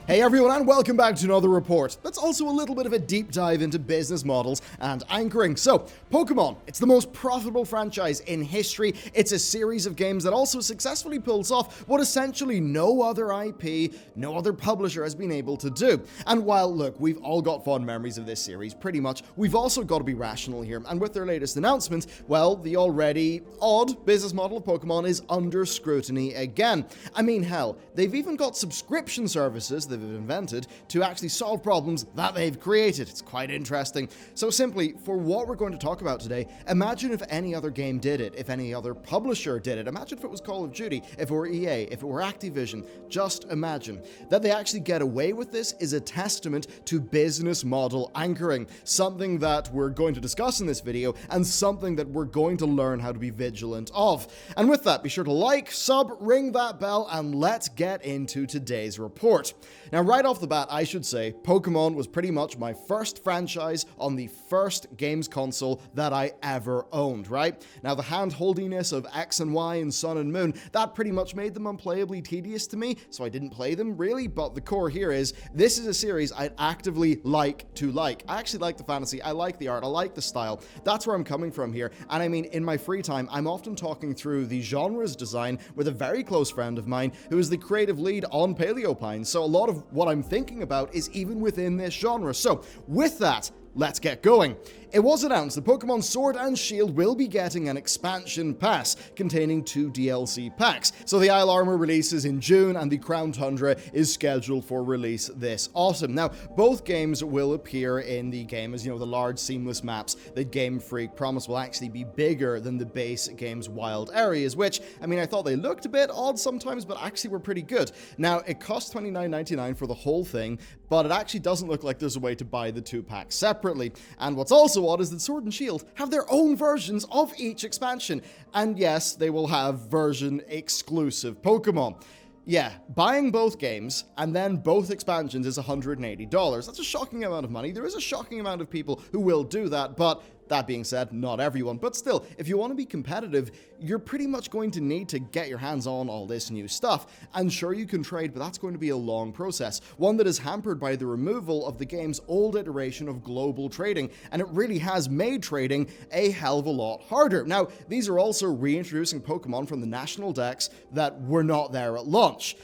Hey everyone, and welcome back to another report. That's also a little bit of a deep dive into business models and anchoring. So, Pokemon, it's the most profitable franchise in history. It's a series of games that also successfully pulls off what essentially no other IP, no other publisher has been able to do. And while, look, we've all got fond memories of this series, pretty much, we've also got to be rational here. And with their latest announcement, well, the already odd business model of Pokemon is under scrutiny again. I mean, hell, they've even got subscription services they've invented to actually solve problems that they've created. It's quite interesting. So simply, for what we're going to talk about today, imagine if any other game did it, if any other publisher did it. Imagine if it was Call of Duty, if it were EA, if it were Activision. Just imagine. That they actually get away with this is a testament to business model anchoring, something that we're going to discuss in this video and something that we're going to learn how to be vigilant of. And with that, be sure to like, sub, ring that bell, and let's get into today's report. Now, right off the bat, I should say, Pokemon was pretty much my first franchise on the first games console that I ever owned, right? Now, the hand-holdiness of X and Y and Sun and Moon, that pretty much made them unplayably tedious to me, so I didn't play them, really, but the core here is, this is a series I'd actively like to like. I actually like the fantasy, I like the art, I like the style. That's where I'm coming from here, and I mean, in my free time, I'm often talking through the genres design with a very close friend of mine who is the creative lead on Paleopine, so a lot of what I'm thinking about is even within this genre. So, with that, let's get going. It was announced that Pokemon Sword and Shield will be getting an expansion pass containing 2 DLC packs. So the Isle Armor releases in June and the Crown Tundra is scheduled for release this autumn. Now, both games will appear in the game as, the large seamless maps that Game Freak promised will actually be bigger than the base game's wild areas, which, I mean, I thought they looked a bit odd sometimes, but actually were pretty good. Now, it costs $29.99 for the whole thing, but it actually doesn't look like there's a way to buy the 2 packs separately. And what's also odd is that Sword and Shield have their own versions of each expansion. And yes, they will have version exclusive Pokemon. Yeah, buying both games and then both expansions is $180. That's a shocking amount of money. There is a shocking amount of people who will do that, but that being said, not everyone. But still, if you want to be competitive, you're pretty much going to need to get your hands on all this new stuff. And sure, you can trade, but that's going to be a long process. One that is hampered by the removal of the game's old iteration of global trading. And it really has made trading a hell of a lot harder. Now, these are also reintroducing Pokemon from the national decks that were not there at launch.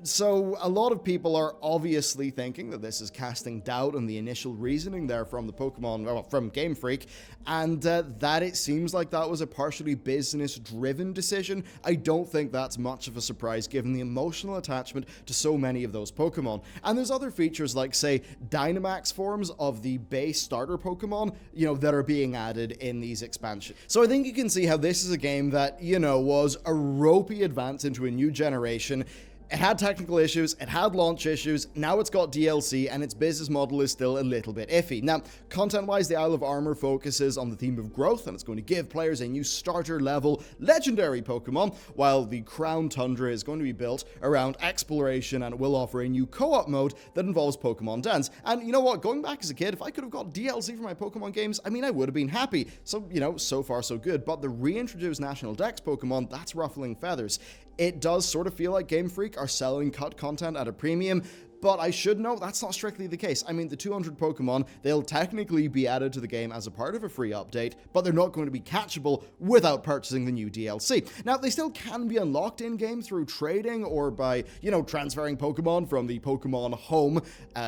So a lot of people are obviously thinking that this is casting doubt on the initial reasoning there from the from Game Freak, and that it seems like that was a partially business-driven decision. I don't think that's much of a surprise given the emotional attachment to so many of those Pokemon. And there's other features like, say, Dynamax forms of the base starter Pokemon, that are being added in these expansions. So I think you can see how this is a game that, was a ropey advance into a new generation. It had technical issues, it had launch issues, now it's got DLC, and its business model is still a little bit iffy. Now, content-wise, the Isle of Armor focuses on the theme of growth, and it's going to give players a new starter-level legendary Pokemon, while the Crown Tundra is going to be built around exploration, and it will offer a new co-op mode that involves Pokemon Dens. And you know what, going back as a kid, if I could have got DLC for my Pokemon games, I mean, I would have been happy. So, so far so good, but the reintroduced National Dex Pokemon, that's ruffling feathers. It does sort of feel like Game Freak are selling cut content at a premium, but I should note that's not strictly the case. I mean, the 200 Pokemon, they'll technically be added to the game as a part of a free update, but they're not going to be catchable without purchasing the new DLC. Now, they still can be unlocked in-game through trading or by, transferring Pokemon from the Pokemon Home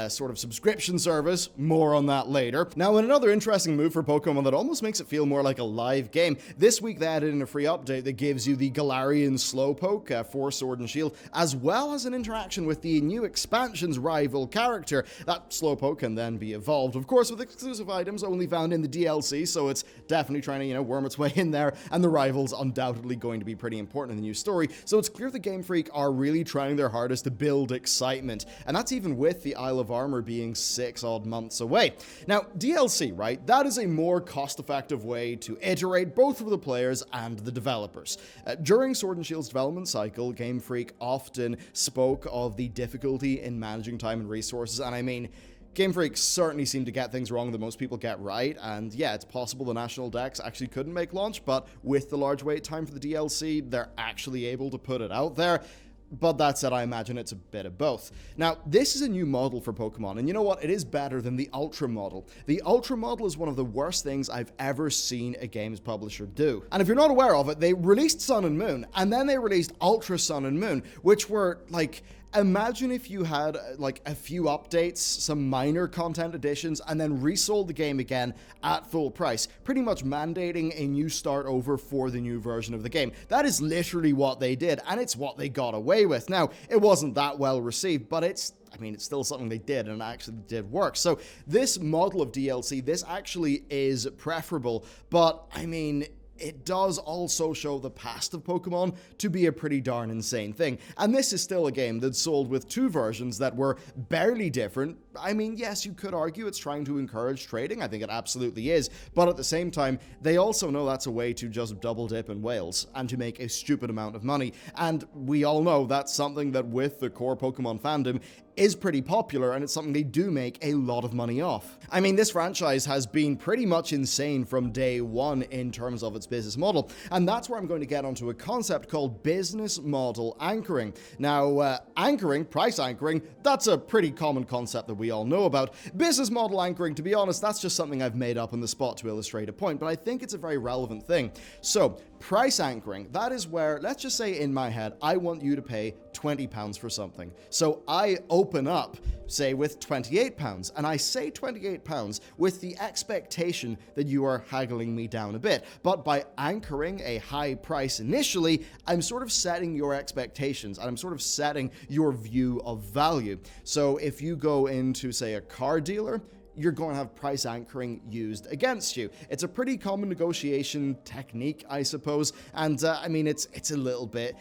sort of subscription service. More on that later. Now, in another interesting move for Pokemon that almost makes it feel more like a live game, this week they added in a free update that gives you the Galarian Slowpoke for Sword and Shield, as well as an interaction with the new expansion rival character. That Slowpoke can then be evolved, of course, with exclusive items only found in the DLC, so it's definitely trying to, worm its way in there, and the rival's undoubtedly going to be pretty important in the new story, so it's clear that Game Freak are really trying their hardest to build excitement, and that's even with the Isle of Armor being 6 odd months away. Now, DLC, right, that is a more cost-effective way to iterate both for the players and the developers. During Sword and Shield's development cycle, Game Freak often spoke of the difficulty in managing time and resources, and I mean, Game Freak certainly seem to get things wrong that most people get right, and yeah, it's possible the National Dex actually couldn't make launch, but with the large wait time for the DLC, they're actually able to put it out there. But that said, I imagine it's a bit of both. Now, this is a new model for Pokemon, and you know what? It is better than the Ultra model. The Ultra model is one of the worst things I've ever seen a games publisher do. And if you're not aware of it, they released Sun and Moon, and then they released Ultra Sun and Moon, which were like... Imagine if you had like a few updates, some minor content additions, and then resold the game again at full price, pretty much mandating a new start over for the new version of the game. That is literally what they did, and it's what they got away with. Now, it wasn't that well received, but it's still something they did, and it actually did work. So this model of DLC, this actually is preferable, but it does also show the past of Pokemon to be a pretty darn insane thing. And this is still a game that sold with two versions that were barely different. Yes, you could argue it's trying to encourage trading. I think it absolutely is. But at the same time, they also know that's a way to just double dip in whales and to make a stupid amount of money. And we all know that's something that with the core Pokemon fandom is pretty popular, and it's something they do make a lot of money off. This franchise has been pretty much insane from day one in terms of its business model, and that's where I'm going to get onto a concept called business model anchoring. Now, price anchoring, that's a pretty common concept that we all know about. Business model anchoring, to be honest, that's just something I've made up on the spot to illustrate a point, but I think it's a very relevant thing. So, price anchoring, that is where, let's just say in my head, I want you to pay £20 for something. So I open up, say, with £28, and I say £28 with the expectation that you are haggling me down a bit. But by anchoring a high price initially, I'm sort of setting your expectations, and I'm sort of setting your view of value. So if you go into, say, a car dealer, you're going to have price anchoring used against you. It's a pretty common negotiation technique, I suppose, and it's a little bit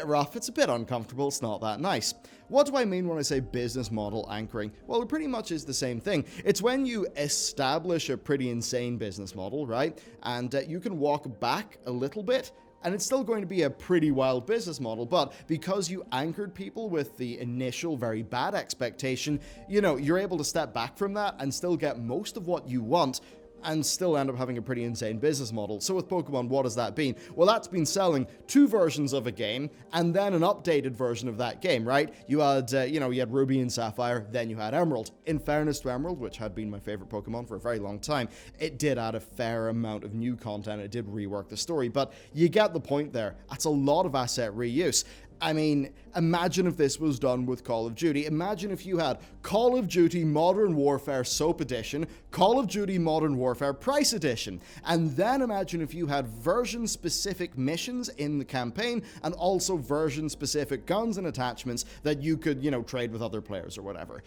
rough, it's a bit uncomfortable, it's not that nice. What do I mean when I say business model anchoring? Well, it pretty much is the same thing. It's when you establish a pretty insane business model, right? And you can walk back a little bit, and it's still going to be a pretty wild business model, but because you anchored people with the initial very bad expectation, you're able to step back from that and still get most of what you want and still end up having a pretty insane business model. So with Pokemon, what has that been? Well, that's been selling two versions of a game and then an updated version of that game, right? You had, you had Ruby and Sapphire, then you had Emerald. In fairness to Emerald, which had been my favorite Pokemon for a very long time, it did add a fair amount of new content. It did rework the story, but you get the point there. That's a lot of asset reuse. Imagine if this was done with Call of Duty. Imagine if you had Call of Duty Modern Warfare Soap Edition, Call of Duty Modern Warfare Price Edition, and then imagine if you had version-specific missions in the campaign and also version-specific guns and attachments that you could, trade with other players or whatever.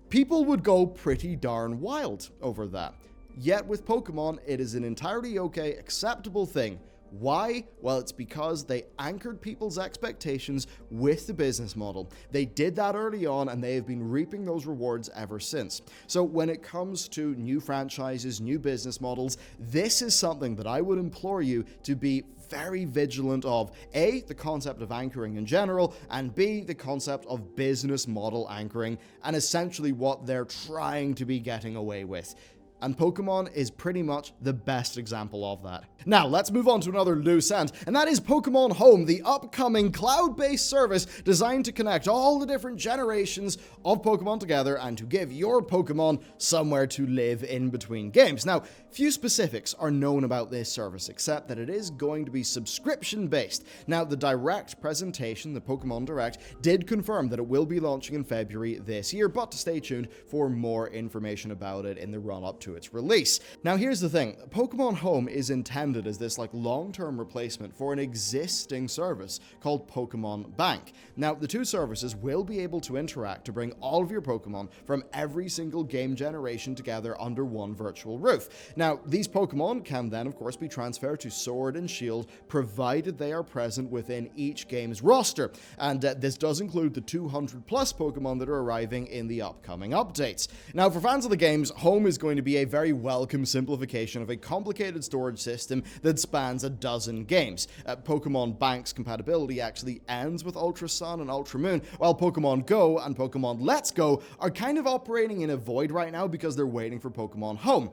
People would go pretty darn wild over that. Yet with Pokemon, it is an entirely okay, acceptable thing. Why? Well, it's because they anchored people's expectations with the business model. They did that early on, and they have been reaping those rewards ever since. So when it comes to new franchises, new business models, this is something that I would implore you to be very vigilant of. A, the concept of anchoring in general, and B, the concept of business model anchoring, and essentially what they're trying to be getting away with. And Pokemon is pretty much the best example of that. Now, let's move on to another loose end, and that is Pokemon Home, the upcoming cloud-based service designed to connect all the different generations of Pokemon together and to give your Pokemon somewhere to live in between games. Now, few specifics are known about this service, except that it is going to be subscription-based. Now, the Direct presentation, the Pokemon Direct, did confirm that it will be launching in February this year, but to stay tuned for more information about it in the run-up to its release. Now, here's the thing. Pokemon Home is intended as this long-term replacement for an existing service called Pokemon Bank. Now, the two services will be able to interact to bring all of your Pokemon from every single game generation together under one virtual roof. Now, these Pokemon can then, of course, be transferred to Sword and Shield, provided they are present within each game's roster. And this does include the 200 plus Pokemon that are arriving in the upcoming updates. Now, for fans of the games, Home is going to be be a very welcome simplification of a complicated storage system that spans a dozen games. Pokemon Bank's compatibility actually ends with Ultra Sun and Ultra Moon, while Pokemon Go and Pokemon Let's Go are kind of operating in a void right now because they're waiting for Pokemon Home.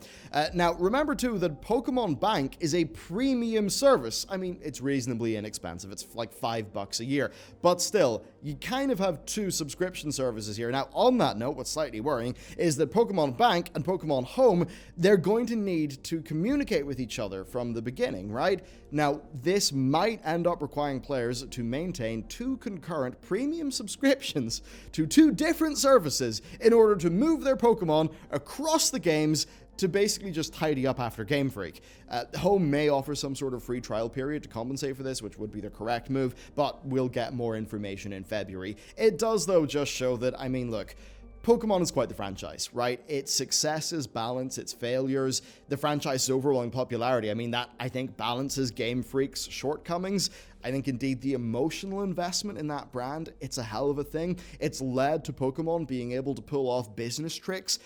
Now, remember too that Pokemon Bank is a premium service. I mean, it's reasonably inexpensive. It's like $5 a year, but still, you kind of have two subscription services here. Now, on that note, what's slightly worrying is that Pokemon Bank and Pokemon Home, they're going to need to communicate with each other from the beginning, right? Now, this might end up requiring players to maintain two concurrent premium subscriptions to two different services in order to move their Pokemon across the games to basically just tidy up after Game Freak. Home may offer some sort of free trial period to compensate for this, which would be the correct move, but we'll get more information in February. It does, though, just show that, I mean, look, Pokemon is quite the franchise, right? Its successes balance its failures, the franchise's overwhelming popularity. I mean, that, I think, balances Game Freak's shortcomings. I think, indeed, the emotional investment in that brand, it's a hell of a thing. It's led to Pokemon being able to pull off business tricks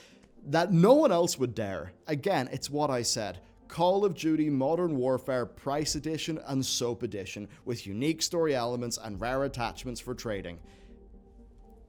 that no one else would dare. Again, it's what I said. Call of Duty Modern Warfare Price Edition and Soap Edition with unique story elements and rare attachments for trading.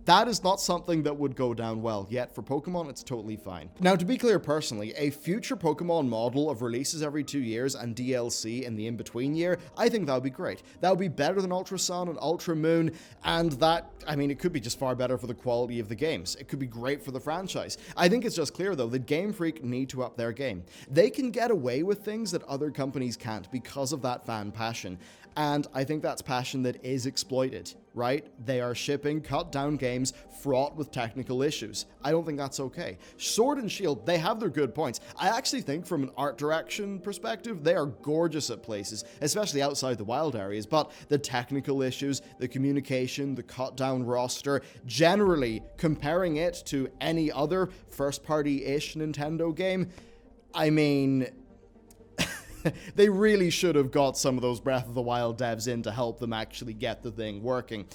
That is not something that would go down well, yet for Pokemon, it's totally fine. Now, to be clear personally, a future Pokemon model of releases every 2 years and DLC in the in-between year, I think that would be great. That would be better than Ultra Sun and Ultra Moon, and that, I mean, it could be just far better for the quality of the games. It could be great for the franchise. I think it's just clear, though, that Game Freak need to up their game. They can get away with things that other companies can't because of that fan passion. And I think that's passion that is exploited, right? They are shipping cut-down games fraught with technical issues. I don't think that's okay. Sword and Shield, they have their good points. I actually think from an art direction perspective, they are gorgeous at places, especially outside the wild areas, but the technical issues, the communication, the cut-down roster, generally comparing it to any other first-party-ish Nintendo game, I mean, they really should have got some of those Breath of the Wild devs in to help them actually get the thing working.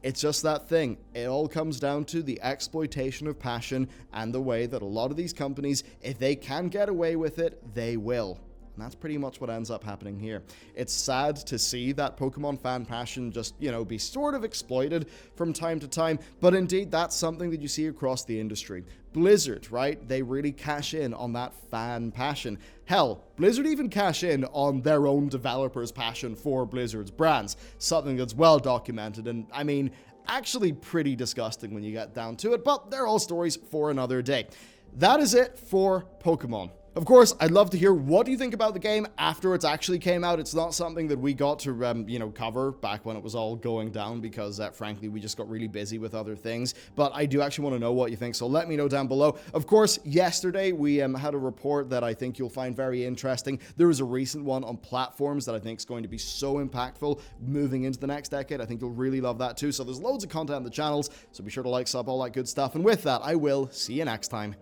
It's just that thing. It all comes down to the exploitation of passion and the way that a lot of these companies, if they can get away with it, they will. And that's pretty much what ends up happening here. It's sad to see that Pokemon fan passion just, be sort of exploited from time to time, but indeed that's something that you see across the industry. Blizzard, right? They really cash in on that fan passion. Hell, Blizzard even cash in on their own developers' passion for Blizzard's brands, something that's well documented and, I mean, actually pretty disgusting when you get down to it, but they're all stories for another day. That is it for Pokemon. Of course, I'd love to hear what you think about the game after it's actually came out. It's not something that we got to, cover back when it was all going down because, frankly, we just got really busy with other things. But I do actually want to know what you think, so let me know down below. Of course, yesterday we had a report that I think you'll find very interesting. There was a recent one on platforms that I think is going to be so impactful moving into the next decade. I think you'll really love that too. So there's loads of content on the channels, so be sure to like, sub, all that good stuff. And with that, I will see you next time.